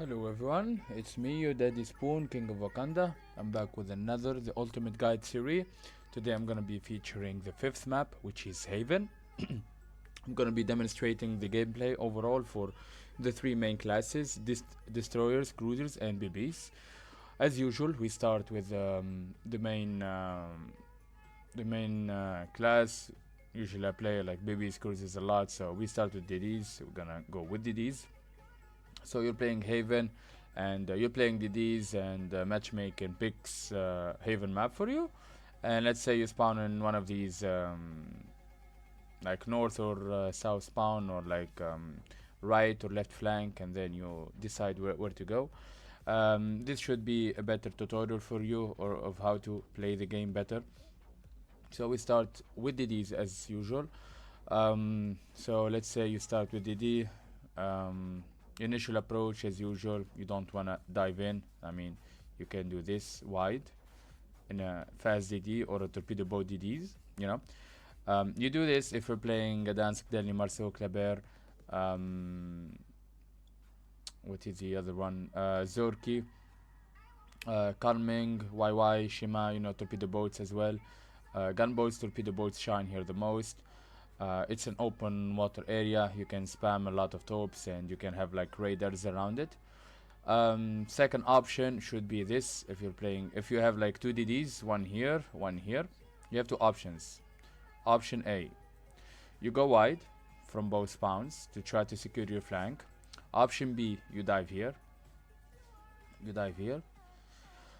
Hello everyone, it's me, your daddy Spoon, King of Wakanda. I'm back with another The Ultimate Guide series. Today I'm gonna be featuring the fifth map, which is Haven. I'm gonna be demonstrating the gameplay overall for the three main classes, destroyers, cruisers, and BBs. As usual, we start with the main class. Usually I play like BBs, cruisers a lot, so we start with DDs. We're gonna go with DDs. So you're playing Haven, and you're playing DDs, and matchmaking picks Haven map for you. And let's say you spawn in one of these, like north or south spawn, or like right or left flank, and then you decide where to go. This should be a better tutorial for you, or of how to play the game better. So we start with DDs as usual. So let's say you start with DD. Initial approach as usual, you don't want to dive in. I mean, you can do this wide in a fast DD or a torpedo boat DDs, you know. You do this if you're playing Gdansk, Delhi, Marseille, Kleber, what is the other one, Zorki, Calming, YY, Shima, you know, torpedo boats as well. Gunboats, torpedo boats shine here the most. It's an open water area. You can spam a lot of torps, and you can have like radars around it. Second option should be this. If you have like two DDs, one here, one here, you have two options. Option A, you go wide from both spawns to try to secure your flank. Option B, you dive here.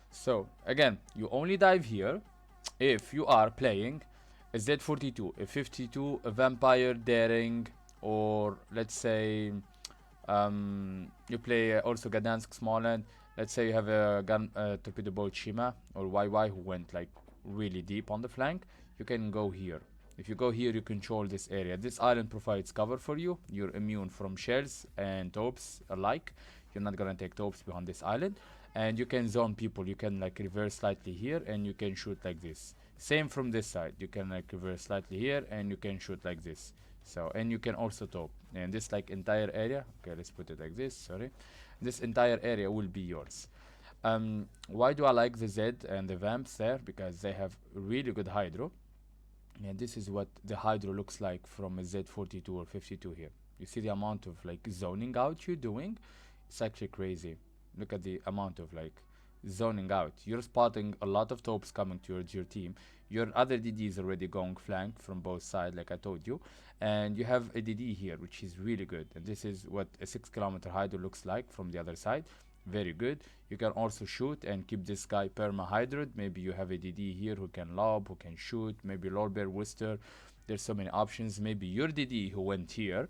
So again, you only dive here if you are playing a Z42, a 52, a Vampire, Daring, or let's say you play also Gdansk, Smolensk. Let's say you have a torpedo boat Shima or YY who went like really deep on the flank. You can go here. If you go here, you control this area. This island provides cover for you. You're immune from shells and topes alike. You're not gonna take topes behind this island, and you can zone people. You can like reverse slightly here, and you can shoot like this. Same from this side. You can like reverse slightly here, and you can shoot like this. So, and you can also top. And this like entire area. Okay, let's put it like this. Sorry, this entire area will be yours. Why do I like the Z and the Vamps there? Because they have really good hydro. And this is what the hydro looks like from a Z42 or 52 here. You see the amount of like zoning out you're doing? It's actually crazy. Look at the amount of like zoning out. You're spotting a lot of topes coming towards your team. Your other DD is already going flank from both sides, like I told you. And you have a DD here, which is really good. And this is what a 6 kilometer hydro looks like from the other side. Very good. You can also shoot and keep this guy perma hydroed. Maybe you have a DD here who can lob, who can shoot. Maybe Lord Bear Worcester. There's so many options. Maybe your DD who went here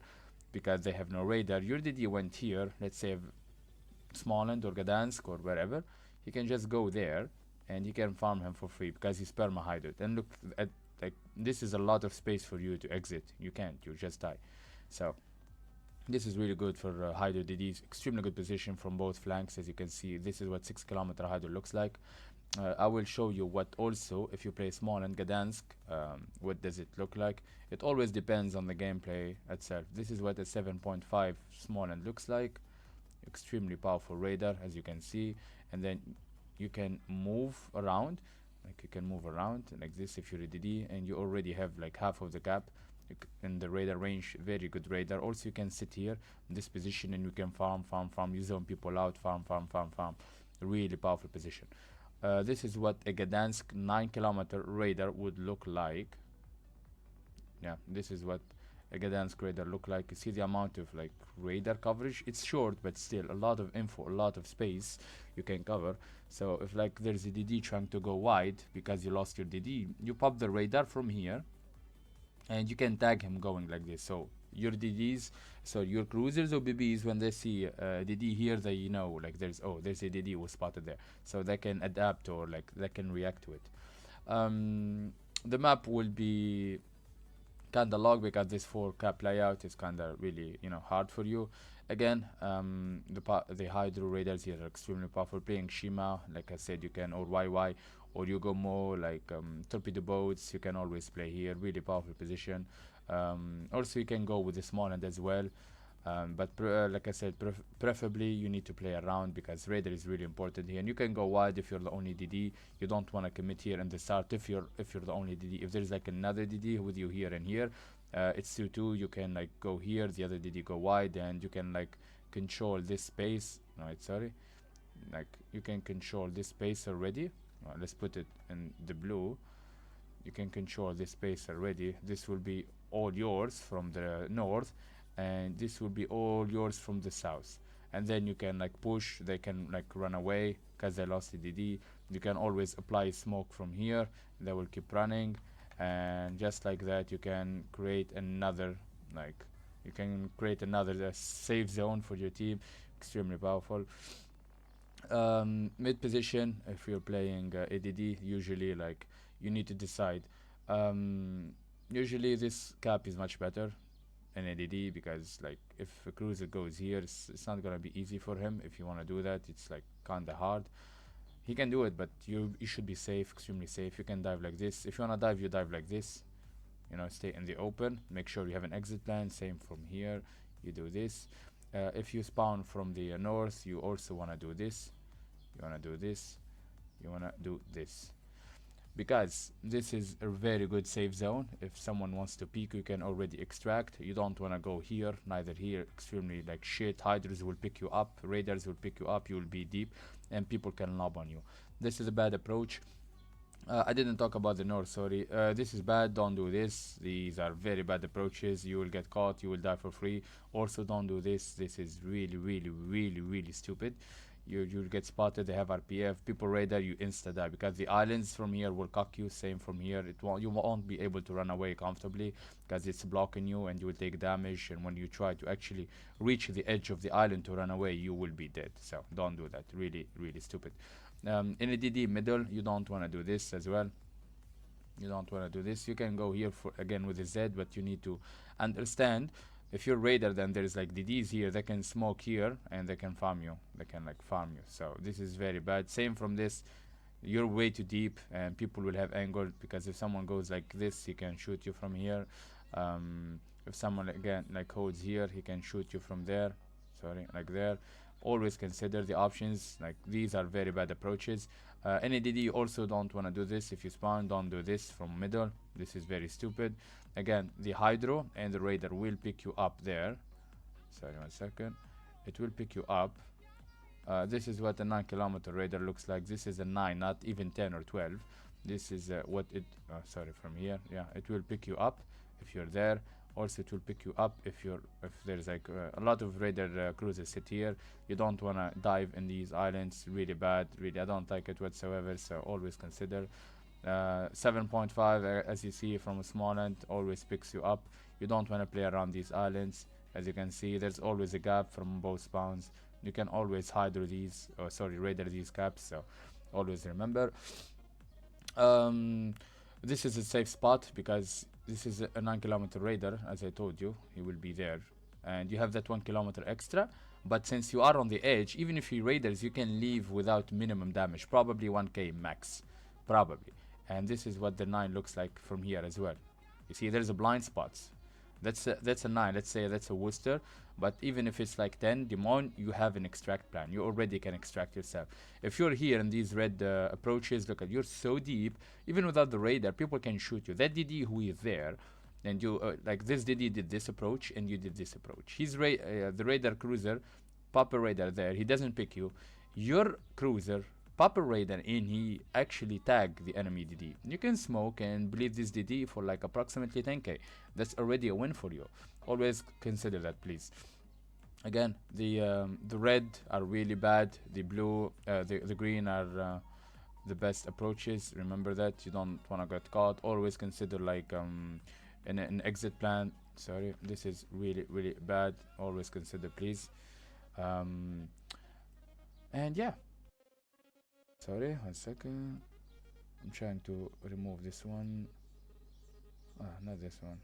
because they have no radar. Your DD went here. Let's say Smolensk or Gdansk or wherever. You can just go there and you can farm him for free because he's perma hydroed. And look at like this is a lot of space for you to exit. You can't. You just die. So this is really good for Hydro DDs. Extremely good position from both flanks. As you can see, this is what 6 kilometer Hydro looks like. I will show you what also, if you play small and Gdansk, what does it look like. It always depends on the gameplay itself. This is what a 7.5 small and looks like. Extremely powerful radar, as you can see. And then you can move around. Like you can move around like this if you're a DD, and you already have like half of the gap in the radar range. Very good radar. Also you can sit here in this position and you can farm. You zone people out, farm. Really powerful position. This is what a Gdansk 9 kilometer radar would look like. Yeah, this is what a Gdansk radar look like. You see the amount of like radar coverage. It's short, but still a lot of info, a lot of space you can cover. So if like there's a DD trying to go wide because you lost your DD, you pop the radar from here and you can tag him going like this. So your DDs, so your cruisers or BBs, when they see DD here, they know like there's a DD was spotted there, so they can adapt or like they can react to it. The map will be kinda log because this 4 cap layout is kinda really hard for you. Again, the hydro radars here are extremely powerful. Playing Shima, like I said, you can, or YY, or you go more like torpedo boats. You can always play here. Really powerful position. Also, you can go with the small end as well. But like I said, preferably you need to play around because Raider is really important here. And you can go wide if you're the only DD. You don't want to commit here in the start if you're the only DD. If there's like another DD with you here and here, it's 2-2. You can like go here, the other DD go wide, and you can like control this space. No, it's sorry. Like you can control this space already. Let's put it in the blue. You can control this space already. This will be all yours from the north, and this will be all yours from the south. And then you can like push, they can like run away because they lost the DD. You can always apply smoke from here, they will keep running, and just like that you can create another like safe zone for your team. Extremely powerful. Mid position, if you're playing ADD, usually like you need to decide. Usually this cap is much better in ADD because like if a cruiser goes here, it's not gonna be easy for him. If you want to do that, it's like kinda hard. He can do it, but you should be safe, extremely safe. You can dive like this. If you wanna dive, you dive like this. You know, stay in the open. Make sure you have an exit plan. Same from here. You do this. If you spawn from the north, you also wanna do this. You wanna do this. You wanna do this. Because this is a very good safe zone. If someone wants to peek, you can already extract. You don't want to go here, neither here. Extremely like shit. Hydras will pick you up, raiders will pick you up, you will be deep, and people can lob on you. This is a bad approach. I didn't talk about the north, sorry. This is bad, don't do this. These are very bad approaches. You will get caught, you will die for free. Also don't do this. This is really, really, really, really stupid. You'll get spotted. They have RPF. People radar, you insta die because the islands from here will cock you. Same from here. You won't be able to run away comfortably because it's blocking you and you will take damage. And when you try to actually reach the edge of the island to run away, you will be dead. So don't do that. Really, really stupid. In a DD middle, you don't want to do this as well. You don't want to do this. You can go here for again with the Z, but you need to understand if you're raider, then there's like DDs here. They can smoke here and they can farm you. They can like farm you. So this is very bad. Same from this. You're way too deep and people will have angle because if someone goes like this, he can shoot you from here. If someone again like holds here, he can shoot you from there. Sorry, like there. Always consider the options. Like these are very bad approaches. NADD, you also don't want to do this. If you spawn, don't do this from middle. This is very stupid. Again, the hydro and the raider will pick you up there. Sorry, 1 second. It will pick you up. This is what a 9-kilometer raider looks like. This is a 9, not even 10 or 12. This is what it sorry, from here. Yeah, it will pick you up if you're there. Also it will pick you up if there's like a lot of raider cruisers sit here. You don't want to dive in these islands. Really bad. Really, I don't like it whatsoever. So always consider 7.5 as you see from a small end always picks you up. You don't want to play around these islands. As you can see, there's always a gap from both spawns. You can always hydro these, raider these gaps. So always remember. This is a safe spot because this is a 9-kilometer raider. As I told you, he will be there, and you have that 1 kilometer extra. But since you are on the edge, even if you raiders, you can leave without minimum damage, probably 1k max, probably. And this is what the 9 looks like from here as well. You see, there's a blind spots. That's a 9. Let's say that's a Worcester. But even if it's like 10, Demon, you have an extract plan. You already can extract yourself. If you're here in these red approaches, look at, you're so deep. Even without the radar, people can shoot you. That DD who is there, and you like this DD did this approach, and you did this approach. He's the radar cruiser, pop a radar there. He doesn't pick you. Your cruiser pop a radar and he actually tag the enemy DD. You can smoke and bleed this DD for like approximately 10k. That's already a win for you. Always consider that, please. Again, the red are really bad. The blue, the green are the best approaches. Remember that. You don't want to get caught. Always consider like an exit plan. Sorry, this is really, really bad. Always consider, please. And yeah. Sorry, 1 second. I'm trying to remove this one. Not this one.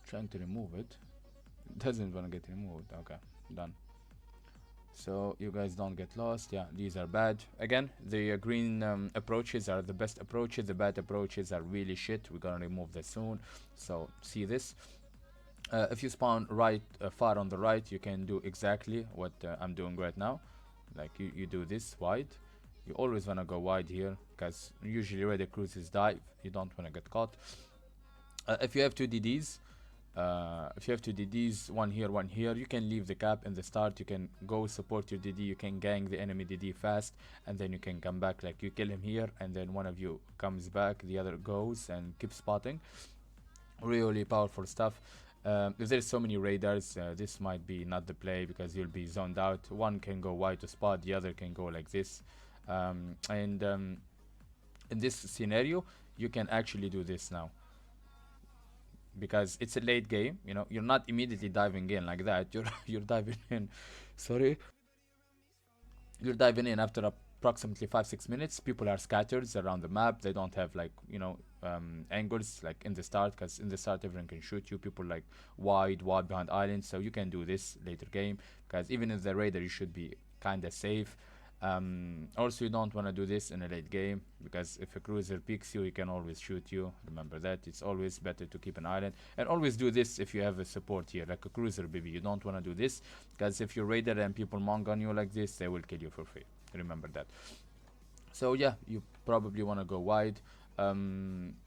Trying to remove it. It doesn't want to get removed. Okay, done. So you guys don't get lost. Yeah, these are bad. Again, the green approaches are the best approaches. The bad approaches are really shit. We're gonna remove this soon. So see this. If you spawn right far on the right, you can do exactly what I'm doing right now. Like you do this wide. You always want to go wide here because usually raider cruisers dive. You don't want to get caught. If you have two DDs, one here, you can leave the cap in the start. You can go support your DD. You can gang the enemy DD fast, and then you can come back. Like you kill him here, and then one of you comes back, the other goes and keeps spotting. Really powerful stuff. If there's so many radars, this might be not the play because you'll be zoned out. One can go wide to spot, the other can go like this. And in this scenario, you can actually do this now because it's a late game. You know, you're not immediately diving in like that. You're diving in. Sorry, you're diving in after approximately 5-6 minutes. People are scattered around the map. They don't have like angles like in the start, because in the start everyone can shoot you. People like wide behind islands, so you can do this later game because even if the raider, you should be kind of safe. Also, you don't want to do this in a late game because if a cruiser picks you, he can always shoot you. Remember that. It's always better to keep an island, and always do this if you have a support here like a cruiser baby. You don't want to do this because if you're raider and people mong on you like this, they will kill you for free. Remember that. So yeah, you probably want to go wide.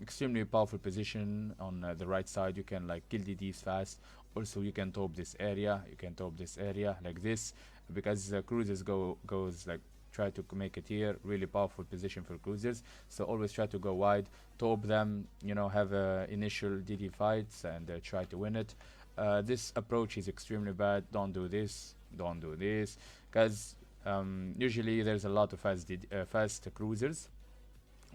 Extremely powerful position on the right side. You can like kill DDs fast. Also, you can top this area. You can top this area like this because the cruisers goes like try to make it here. Really powerful position for cruisers. So always try to go wide, top them. You know, have initial DD fights and try to win it. This approach is extremely bad. Don't do this. Don't do this because usually there's a lot of fast cruisers,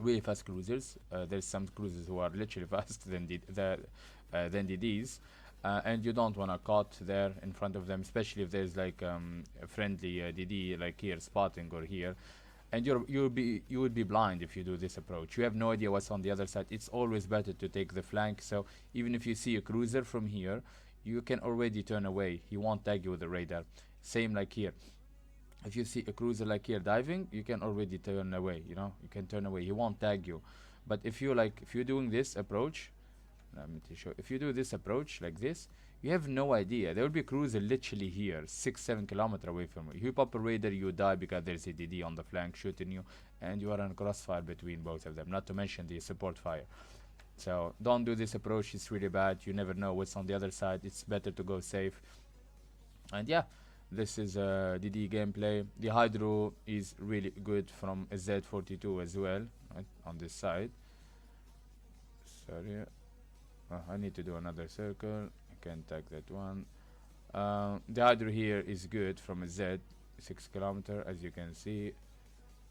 really fast cruisers. There's some cruisers who are literally fast than DDs, and you don't want to caught there in front of them, especially if there's like a friendly DD like here spotting or here, and you would be blind if you do this approach. You have no idea what's on the other side. It's always better to take the flank. So even if you see a cruiser from here, you can already turn away. He won't tag you with the radar. Same like here. If you see a cruiser like here diving, you can already turn away. You know, you can turn away. He won't tag you. But if you're doing this approach, let me show. If you do this approach like this, you have no idea. There will be a cruiser literally here, 6-7 kilometers away from you. If you pop a radar, you die because there's a DD on the flank shooting you, and you are in crossfire between both of them. Not to mention the support fire. So don't do this approach. It's really bad. You never know what's on the other side. It's better to go safe. And yeah, this is DD gameplay. The Hydro is really good from a Z42 as well, right, on this side. Sorry, I need to do another circle. I can't tag that one. The Hydro here is good from a Z, 6 kilometer, as you can see.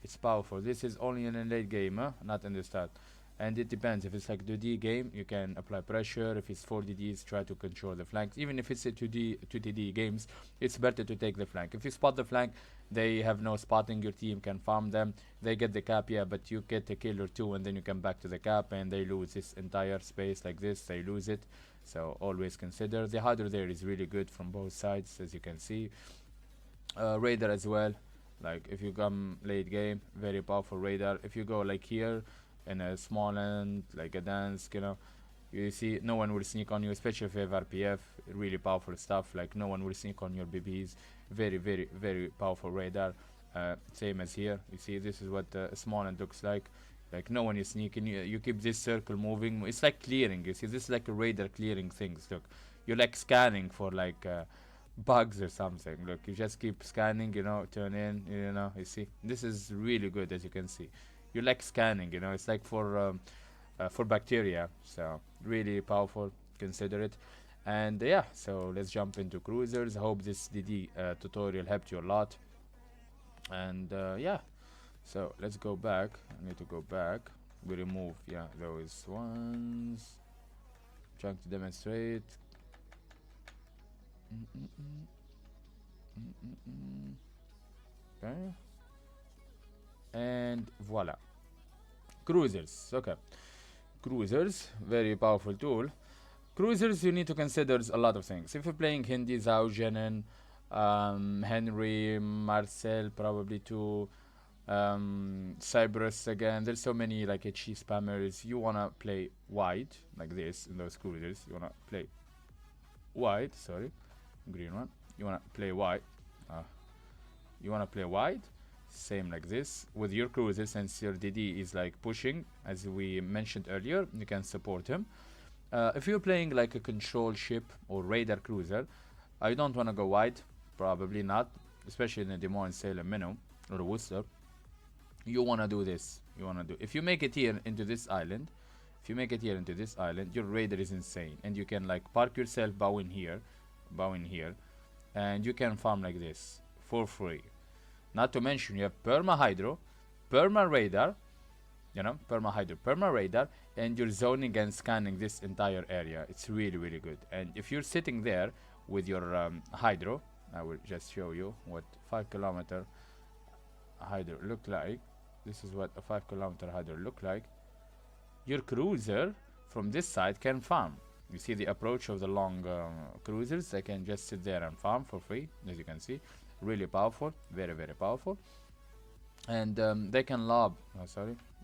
It's powerful. This is only in a late game, not in the start. And it depends. If it's like 2D game, you can apply pressure. If it's 4DDs, try to control the flanks. Even if it's a 2DD games, it's better to take the flank. If you spot the flank, they have no spotting. Your team can farm them. They get the cap, yeah, but you get a kill or two, and then you come back to the cap, and they lose this entire space like this. They lose it. So always consider. The Hydro there is really good from both sides, as you can see. Radar as well. Like if you come late game, very powerful radar. If you go like here, in a small land like a dance, you see no one will sneak on you, especially if you have RPF. Really powerful stuff. Like no one will sneak on your BBs. Very, very, very powerful radar. Same as here. You see, this is what a small land looks like. Like no one is sneaking. You keep this circle moving. It's like clearing. You see, this is like a radar clearing things. Look, you're like scanning for like bugs or something. Look, you just keep scanning. Turn in. You see, this is really good, as you can see. You like scanning, it's like for bacteria. So really powerful. Consider it. And yeah, so let's jump into cruisers. I hope this DD tutorial helped you a lot. And yeah, so let's go back. I need to go back. We remove those ones. Trying to demonstrate. Okay. And voila, cruisers. Okay, cruisers, very powerful tool. Cruisers, you need to consider a lot of things. If you're playing Hindi, Zhao, Jenin, Henry, Marcel, probably too, Cyprus again. There's so many like HE spammers. You wanna play wide like this in those cruisers. You wanna play wide, sorry, green one. You wanna play wide. Uh, you wanna play wide, same like this with your cruiser. Since your DD is like pushing, as we mentioned earlier, you can support him. If you're playing like a control ship or radar cruiser, I don't wanna go wide, probably not, especially in the Des Moines Salem Minnow or Worcester. You wanna do this. You wanna do. If you make it here into this island, if you make it here into this island, your radar is insane, and you can like park yourself bow in here, and you can farm like this for free. Not to mention you have perma hydro, perma radar, perma hydro, perma radar, and you're zoning and scanning this entire area. It's really really good. And if you're sitting there with your hydro, I will just show you what 5 kilometer hydro look like. This is what a 5 kilometer hydro look like. Your cruiser from this side can farm. You see the approach of the long cruisers. They can just sit there and farm for free, as you can see. Really powerful, very very powerful. And they can lob.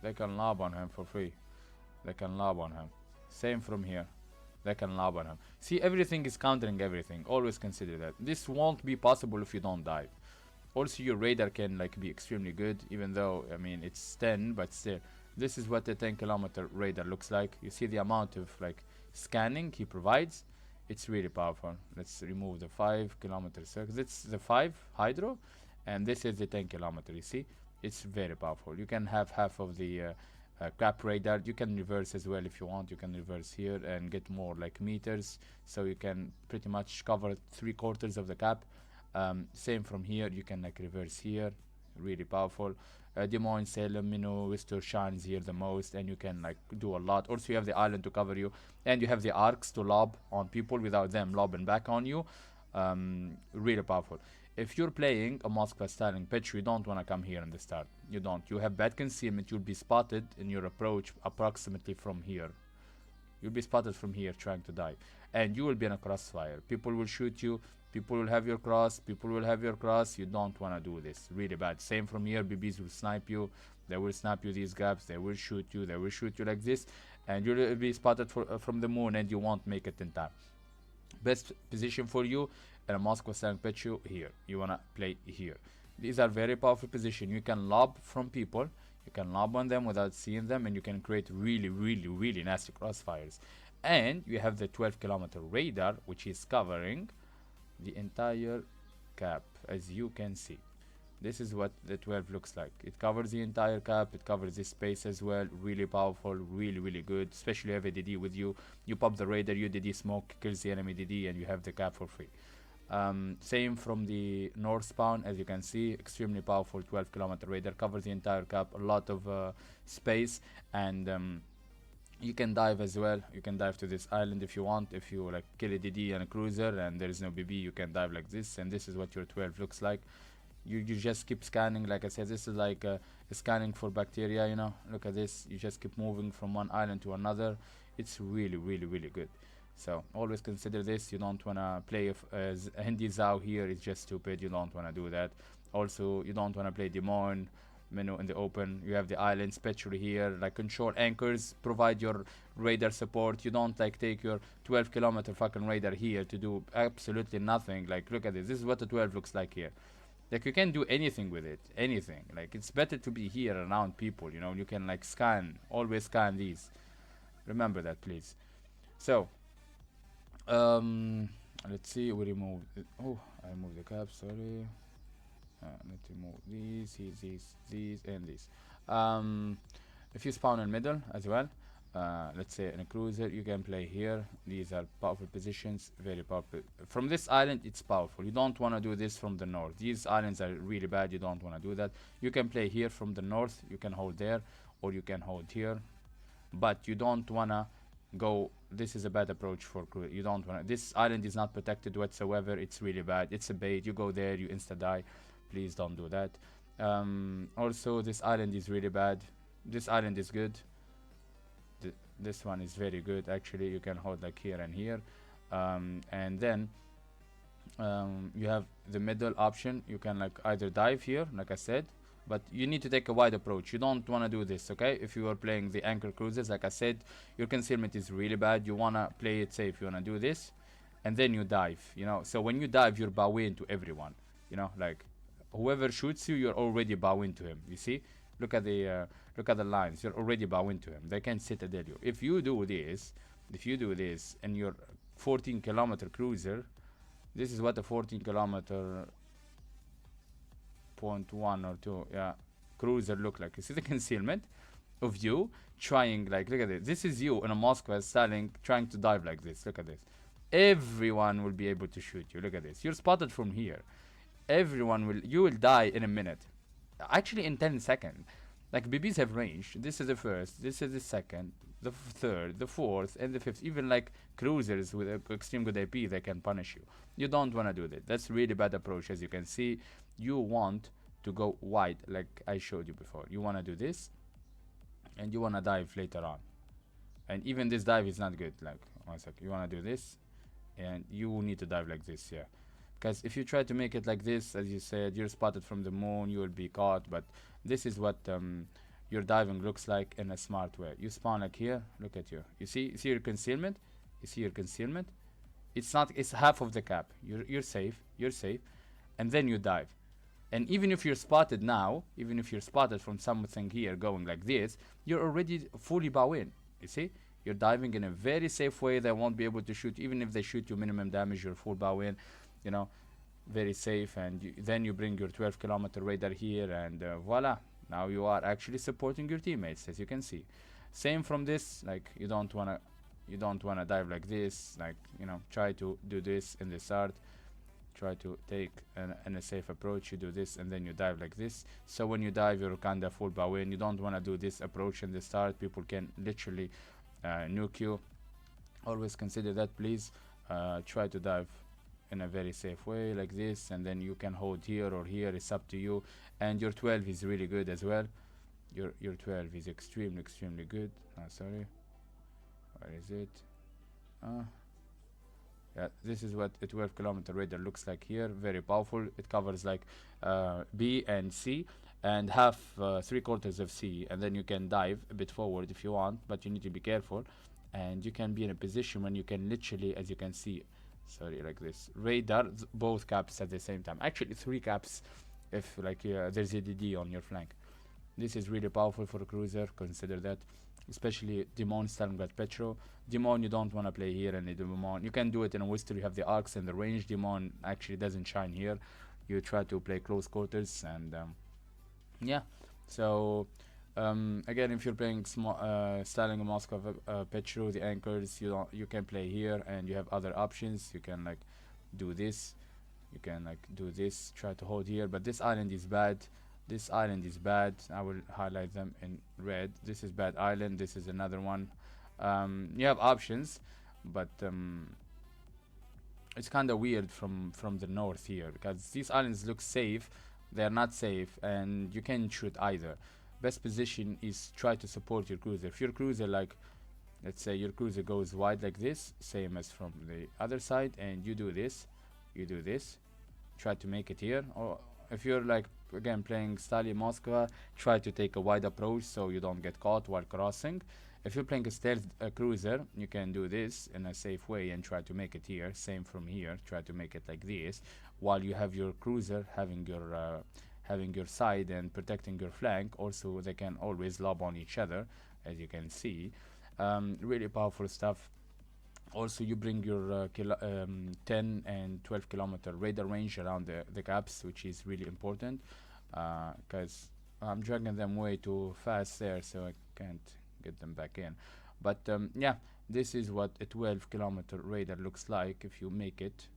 They can lob on him for free. They can lob on him. Same from here. They can lob on him. See, everything is countering everything. Always consider that. This won't be possible if you don't dive. Also, your radar can like be extremely good, even though I mean it's 10, but still. This is what the 10 kilometer radar looks like. You see the amount of like scanning he provides. It's really powerful. Let's remove the 5 kilometer circle. It's the 5 hydro, and this is the 10 kilometer. You see, it's very powerful. You can have half of the cap radar. You can reverse as well if you want. You can reverse here and get more like meters, so you can pretty much cover 3/4 of the cap. Same from here. You can like reverse here. Really powerful. Des Moines, Salem, Minnow, Worcester shines here the most, and you can like do a lot. Also, you have the island to cover you, and you have the arcs to lob on people without them lobbing back on you. Really powerful. If you're playing a Moskva styling pitch, you don't want to come here in the start. You don't. You have bad concealment. You'll be spotted in your approach approximately from here. You'll be spotted from here trying to dive, and you will be in a crossfire. People will shoot you. People will have your cross. People will have your cross. You don't want to do this. Really bad. Same from here. BBs will snipe you. They will snap you these gaps. They will shoot you. They will shoot you like this, and you'll be spotted from the moon, and you won't make it in time. Best position for you in a Moscow styling pitch here. You wanna play here. These are very powerful position. You can lob from people. You can lob on them without seeing them, and you can create really, really, really nasty crossfires. And you have the 12 kilometer radar, which is covering the entire cap, as you can see. This is what the 12 looks like. It covers the entire cap. It covers this space as well. Really powerful, really, really good. Especially if a DD with you. You pop the radar, you DD smoke, kills the enemy DD, and you have the cap for free. Same from the north spawn, as you can see. Extremely powerful 12 kilometer radar. Covers the entire cap. A lot of space. And you can dive as well. You can dive to this island if you want. If you like kill a DD and a cruiser and there is no BB, you can dive like this. And this is what your 12 looks like. You just keep scanning. Like I said, this is like scanning for bacteria, you know. Look at this. You just keep moving from one island to another. It's really, really, really good. So always consider this. You don't want to play as Hindi Zhao here. It's just stupid. You don't want to do that. Also, you don't want to play Des Moines menu in the open. You have the island especially here, like control anchors, provide your radar support. You don't like take your 12 kilometer fucking radar here to do absolutely nothing. Like look at this. This is what the 12 looks like here. Like you can do anything with it, anything. Like it's better to be here around people, you know. You can like scan, always scan these. Remember that, please. So let's see. We remove it. Oh, I moved the cap, sorry. Let's remove these, these and these. If you spawn in middle as well, let's say in a cruiser, you can play here. These are powerful positions, very powerful. From this island, it's powerful. You don't want to do this from the north. These islands are really bad. You don't want to do that. You can play here from the north. You can hold there, or you can hold here, but you don't want to go. This is a bad approach for crew. You don't want to. This island is not protected whatsoever. It's really bad. It's a bait. You go there, you insta die. Please don't do that. Also, this island is really bad. This island is good. This one is very good. Actually, you can hold like here and here. And then you have the middle option. You can like either dive here, like I said, but you need to take a wide approach. You don't want to do this, okay? If you are playing the anchor cruises, like I said, your concealment is really bad. You want to play it safe. You want to do this, and then you dive, you know. So when you dive, you're bowing to everyone, you know, like whoever shoots you, you're already bowing to him. You see, look at the lines. You're already bowing to him. They can citadel you. If you do this, and you're 14 kilometer cruiser, this is what a 14 kilometer point one or two, yeah, cruiser look like. You see the concealment of you trying, like, look at this. This is you in a Moscow styling trying to dive like this. Look at this. Everyone will be able to shoot you. Look at this. You're spotted from here. Everyone will. You will die in a minute. Actually, in 10 seconds. Like BBs have range. This is the first. This is the second. The third, the fourth, and the fifth. Even like cruisers with extreme good AP, they can punish you. You don't want to do that. That's really bad approach. As you can see, you want to go wide, like I showed you before. You want to do this, and you want to dive later on. And even this dive is not good. Like, one second. You want to do this, and you need to dive like this, yeah. Because if you try to make it like this, as you said, you're spotted from the moon, you will be caught. But this is what your diving looks like in a smart way. You spawn like here. Look at you. You see your concealment. You see your concealment. It's not. It's half of the cap. You're safe. You're safe, and then you dive. And even if you're spotted now, even if you're spotted from something here going like this, you're already fully bow in. You see? You're diving in a very safe way. They won't be able to shoot. Even if they shoot you minimum damage, you're full bow in. You know, very safe. And then you bring your 12 kilometer radar here, and voila. Now you are actually supporting your teammates, as you can see. Same from this. Like, you don't wanna dive like this. Like, you know, try to do this in the start. Try to take a safe approach. You do this and then you dive like this. So when you dive, you're kinda full bow in. You don't want to do this approach in the start. People can literally nuke you. Always consider that, please. Try to dive in a very safe way like this, and then you can hold here or here. It's up to you. And your 12 is really good as well. Your 12 is extremely good. Sorry, where is it? Yeah, this is what a 12 kilometer radar looks like here. Very powerful. It covers like B and C, and half 3/4 of C, and then you can dive a bit forward if you want, but you need to be careful. And you can be in a position when you can literally, as you can see, sorry, like this radar both caps at the same time. Actually, 3 caps if like there's a DD on your flank. This is really powerful for a cruiser. Consider that. Especially Demon Stalingrad Petro. Demon, you don't want to play here, and Demon, you can do it in a Wister. You have the arcs and the range. Demon actually doesn't shine here. You try to play close quarters, and yeah. So again, if you're playing Stalin Moscow Petro, the anchors, you can play here, and you have other options. You can like do this. You can like do this. Try to hold here, but this island is bad. This island is bad. I will highlight them in red. This is bad island. This is another one. You have options, but it's kind of weird from the north here, because these islands look safe. They are not safe, and you can't shoot either. Best position is try to support your cruiser. If your cruiser, like, let's say your cruiser goes wide like this, same as from the other side, and you do this, try to make it here. Or if you're like, again, playing Stali Moscow, try to take a wide approach so you don't get caught while crossing. If you're playing a stealth cruiser, you can do this in a safe way and try to make it here. Same from here, try to make it like this, while you have your cruiser having your side and protecting your flank. Also, they can always lob on each other, as you can see. Really powerful stuff. Also, you bring your 10 and 12 kilometer radar range around the caps, which is really important, because I'm dragging them way too fast there, so I can't get them back in. But yeah, this is what a 12 kilometer radar looks like if you make it.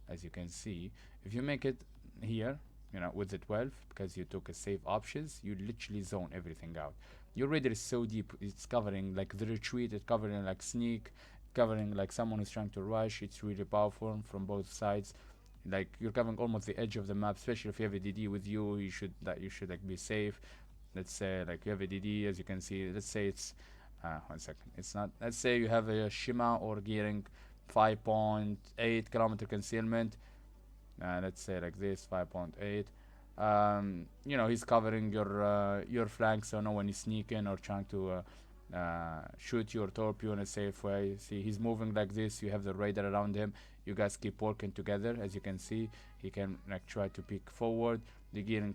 As you can see, if you make it here, you know, with the 12, because you took a safe options, you literally zone everything out. Your radar is so deep, it's covering like the retreat, it's covering like sneak, covering like someone who's trying to rush. It's really powerful from both sides. Like, you're covering almost the edge of the map, especially if you have a DD with you. You should like be safe. Let's say like you have a DD, as you can see. Let's say it's 1 second. It's not. Let's say you have a Shima or gearing 5.8 kilometer concealment. Let's say like this, 5.8. You know, he's covering your flank, so no one is sneaking or trying to shoot your torpedo in a safe way. See, he's moving like this. You have the radar around him. You guys keep working together. As you can see, he can like try to peek forward. The gearing,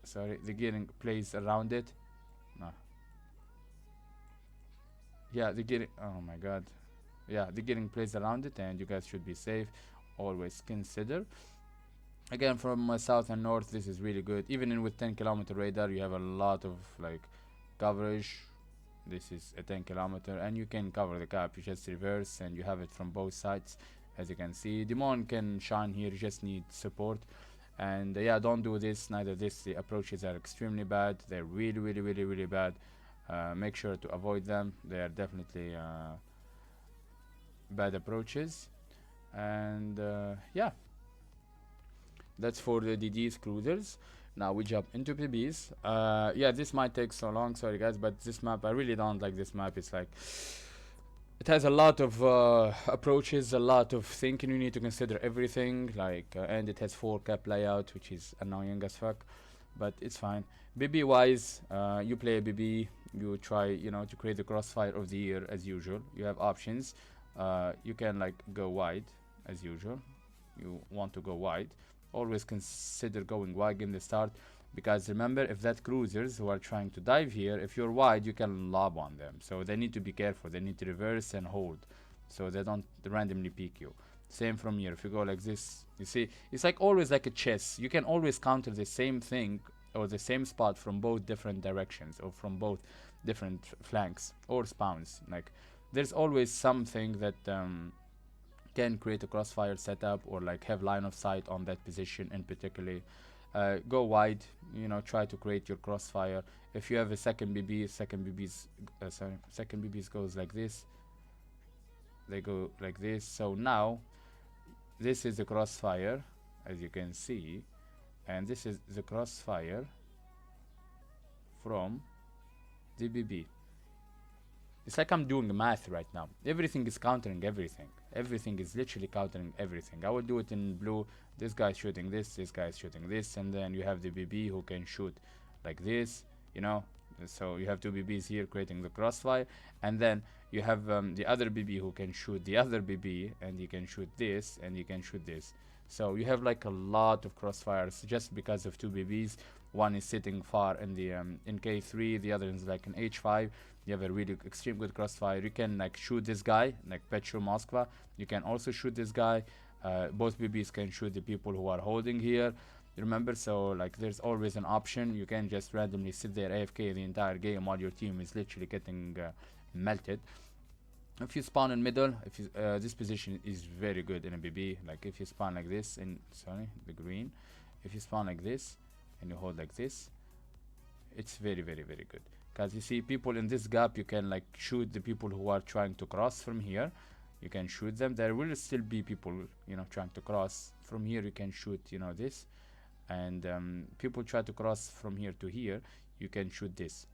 sorry, the gearing plays around it. No. Yeah, the gearing. Oh my god. Yeah, the gearing plays around it, and you guys should be safe. Always consider. Again, from south and north, this is really good. Even in with 10 kilometer radar, you have a lot of like coverage. This is a 10 kilometer, and you can cover the gap. You just reverse, and you have it from both sides. As you can see, Demon can shine here. You just need support. And yeah, don't do this. Neither this. The approaches are extremely bad. They're really, really, really, really bad. Make sure to avoid them. They are definitely bad approaches. And yeah, that's for the DD's cruisers. Now we jump into PBs. Yeah, this might take so long, sorry guys, but this map, I really don't like this map. It's like, it has a lot of approaches, a lot of thinking. You need to consider everything, like, and it has 4 cap layout, which is annoying as fuck, but it's fine. BB wise, you play a BB, you try, you know, to create the crossfire of the year as usual. You have options. You can like go wide as usual. You want to go wide. Always consider going wide in the start, because remember, if that cruisers who are trying to dive here, if you're wide, you can lob on them. So they need to be careful. They need to reverse and hold, so they don't randomly peek you. Same from here. If you go like this, you see, it's like always like a chess. You can always counter the same thing or the same spot from both different directions, or from both different flanks or spawns. Like, there's always something that can create a crossfire setup, or like have line of sight on that position in particular. Go wide, you know, try to create your crossfire. If you have a second BB, second BBs goes like this. They go like this. So now this is the crossfire, as you can see, and this is the crossfire from the BB. It's like I'm doing math right now. Everything is countering everything. Everything is literally countering everything. I will do it in blue. This guy's shooting this guy's shooting this, and then you have the BB who can shoot like this, you know. So you have 2 BBs here creating the crossfire, and then you have the other BB who can shoot the other BB, and you can shoot this, and you can shoot this. So you have like a lot of crossfires just because of 2 BBs. One is sitting far in the in K3, the other is like in H5. You have a really extreme good crossfire. You can like shoot this guy, like Petro Moskva. You can also shoot this guy. Both BBs can shoot the people who are holding here. Remember, so like there's always an option. You can just randomly sit there AFK the entire game while your team is literally getting melted. If you spawn in middle, if you, this position is very good in a BB. Like if you spawn like this, in sorry, the green. If you spawn like this and you hold like this, it's very, very, very good. Because you see people in this gap, you can like shoot the people who are trying to cross from here. You can shoot them. There will still be people, you know, trying to cross from here. You can shoot, you know, this, and people try to cross from here to here. You can shoot this.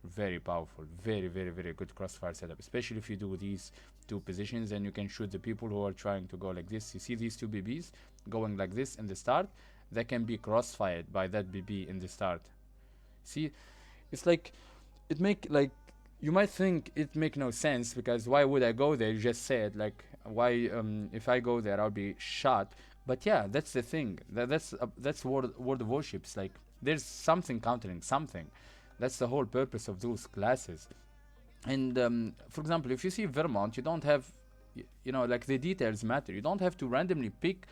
Very powerful, very, very, very good crossfire setup, especially if you do these 2 positions. And you can shoot the people who are trying to go like this. You see these 2 BBs going like this in the start, they can be crossfired by that BB in the start. See, it's like, it make like, you might think it make no sense, because why would I go there? You just said like, why if I go there I'll be shot. But yeah, that's the thing. That's World of Warships. Like, there's something countering something. That's the whole purpose of those classes. And for example, if you see Vermont, you don't have, you know, like the details matter. You don't have to randomly peek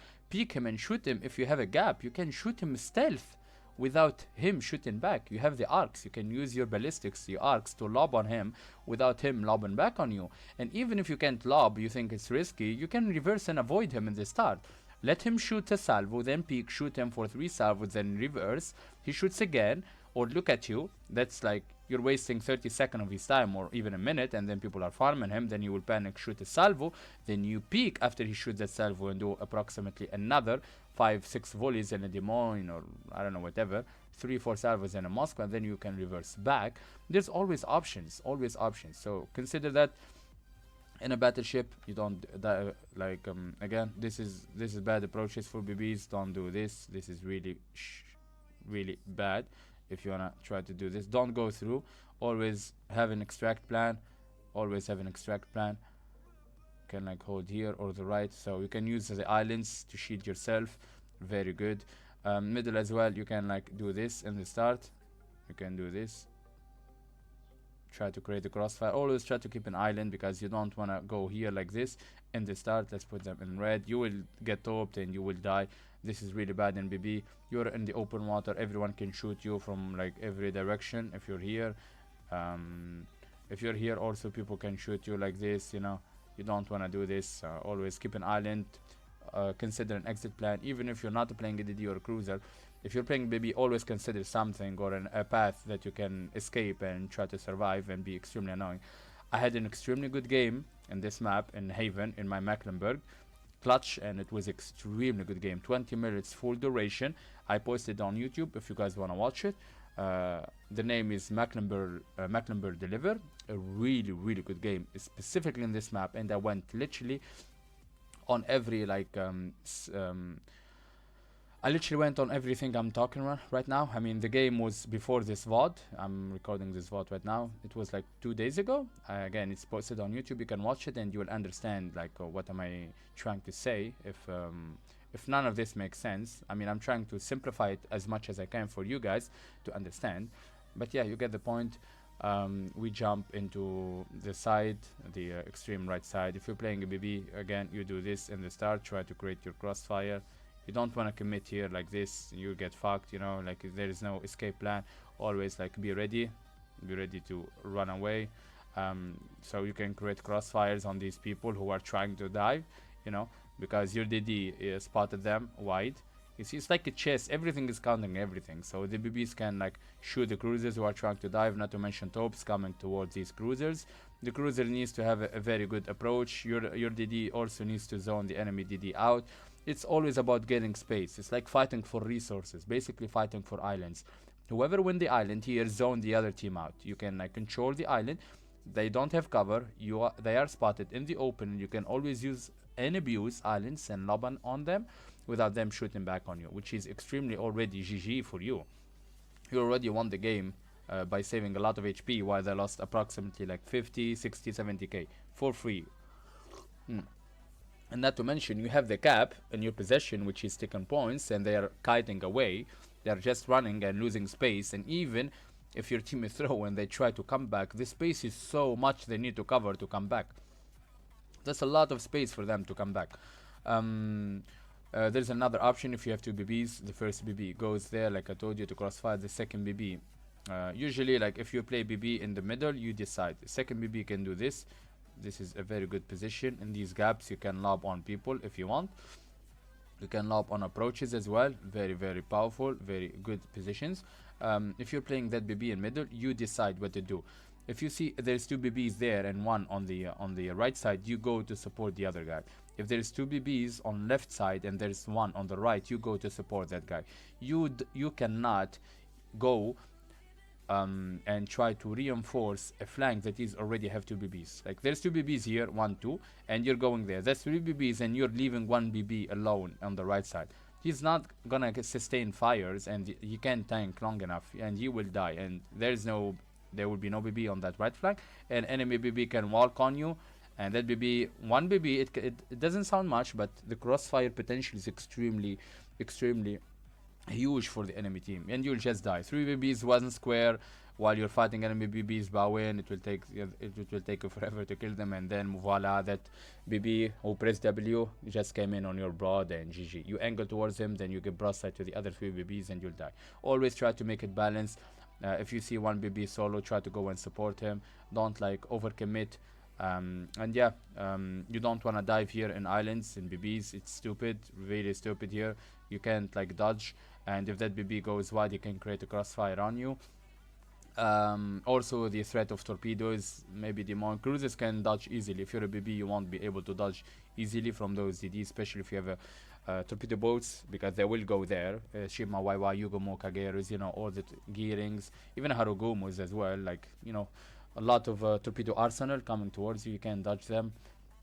him and shoot him. If you have a gap, you can shoot him stealth without him shooting back. You have the arcs. You can use your ballistics, your arcs, to lob on him without him lobbing back on you. And even if you can't lob, you think it's risky, you can reverse and avoid him in the start. Let him shoot a salvo, then peek, shoot him for 3 salvos, then reverse. He shoots again, or look at you. That's like, you're wasting 30 seconds of his time, or even a minute, and then people are farming him. Then you will panic, shoot a salvo, then you peek after he shoots that salvo and do approximately another 5-6 volleys in a Des Moines, or I don't know, whatever, 3-4 salvos in a Moscow, and then you can reverse back. There's always options, always options. So consider that. In a battleship, you don't like again, this is bad approaches for BBs. Don't do this. This is really really bad. if you wanna try to do this. Don't go through. Always have an extract plan. Always have an extract plan. Can like hold here or the right, so you can use the islands to shield yourself. Very good. Middle as well, you can like do this in the start. You can do this, try to create a crossfire. Always try to keep an island because you don't want to go here like this in the start. Let's put them in red. You will get topped and you will die. This is really bad in BB. You're in the open water, everyone can shoot you from like every direction. If you're here, also people can shoot you like this, you know. You don't want to do this. Always keep an island. Consider an exit plan, even if you're not playing a DD or a cruiser. If you're playing BB, always consider something or a path that you can escape and try to survive and be extremely annoying. I had an extremely good game in this map in Haven in my Mecklenburg clutch, and it was extremely good game. 20 minutes full duration. I posted on YouTube if you guys want to watch it. The name is Mecklenburg Deliver. A really good game, specifically in this map, and I went literally on every like I literally went on everything I'm talking about right now. I mean, the game was before this VOD. I'm recording this VOD right now. It was like 2 days ago. Again, it's posted on YouTube. You can watch it and you will understand like what am I trying to say. If none of this makes sense, I mean, I'm trying to simplify it as much as I can for you guys to understand. But yeah, you get the point. We jump into the side, the extreme right side. If you're playing a BB, again, you do this in the start. Try to create your crossfire. You don't want to commit here like this, you get fucked, you know, like there is no escape plan. Always like be ready to run away. So you can create crossfires on these people who are trying to dive, you know, because your DD spotted them wide. You see, it's like a chess, everything is counting everything. So the BBs can like shoot the cruisers who are trying to dive, not to mention topes coming towards these cruisers. The cruiser needs to have a very good approach. Your DD also needs to zone the enemy DD out. It's always about getting space. It's like fighting for resources, basically fighting for islands. Whoever win the island here, zone the other team out. You can like control the island. They don't have cover. They are spotted in the open. You can always use and abuse islands and lob on them without them shooting back on you, which is extremely already GG for you. You already won the game by saving a lot of HP while they lost approximately like 50, 60, 70k for free. And not to mention, you have the cap in your possession, which is taking points, and they are kiting away. They are just running and losing space. And even if your team is throw and they try to come back, the space is so much they need to cover to come back. That's a lot of space for them to come back. There's another option if you have two BBs. The first BB goes there, like I told you, to crossfire. The second BB, usually, like if you play BB in the middle, you decide. The second BB can do this. This is a very good position. In these gaps, you can lob on people if you want. You can lob on approaches as well. Very powerful, very good positions. If you're playing that BB in middle, you decide what to do. If you see there's two BBs there and one on the right side, you go to support the other guy. If there's two BBs on left side and there's one on the right, you go to support that guy. You cannot go and try to reinforce a flank that is already have two BBs. Like there's two BBs here, 1, 2, and you're going there. That's three BBs and you're leaving one BB alone on the right side. He's not gonna sustain fires and he can't tank long enough and he will die. And there will be no BB on that right flank, and enemy BB can walk on you. And that BB, one BB, it doesn't sound much, but the crossfire potential is extremely huge for the enemy team, and you'll just die. 3 BBs, 1 square, while you're fighting enemy BBs bow in. It will take you forever to kill them, and then voila, that BB who pressed W just came in on your broad and GG. You angle towards him, then you get broadside to the other 3 BBs and you'll die. Always try to make it balanced. If you see one BB solo, try to go and support him. Don't like overcommit. And yeah, you don't want to dive here in islands in BBs. It's stupid, really stupid here. You can't like dodge, and if that BB goes wide, you can create a crossfire on you. Also the threat of torpedoes, maybe demon cruisers can dodge easily. If you're a BB, you won't be able to dodge easily from those DD, especially if you have a torpedo boats, because they will go there. Shima YY, Yugomo, Kagerus, you know, all the gearings, even Harugumus as well, like, you know, a lot of torpedo arsenal coming towards you. You can dodge them.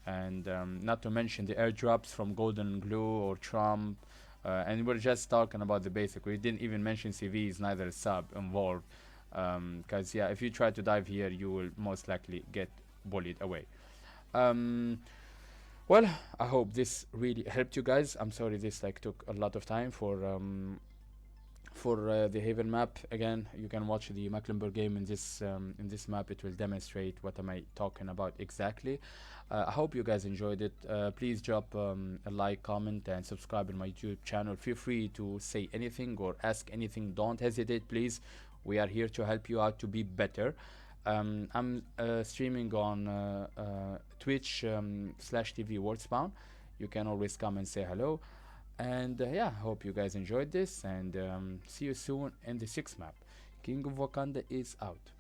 And not to mention the airdrops from Golden Glue or Trump. And we're just talking about the basic. We didn't even mention CVs, neither sub involved. Because yeah, if you try to dive here, you will most likely get bullied away. Um, well, I hope this really helped you guys. I'm sorry this like took a lot of time for the Haven map. Again, you can watch the Mecklenburg game in this map. It will demonstrate what am I talking about exactly. I hope you guys enjoyed it. Please drop a like, comment, and subscribe in my YouTube channel. Feel free to say anything or ask anything. Don't hesitate, please. We are here to help you out to be better. I'm streaming on Twitch /TV Wordspawn. You can always come and say hello. And yeah, hope you guys enjoyed this, and see you soon in the sixth map. King of Wakanda is out.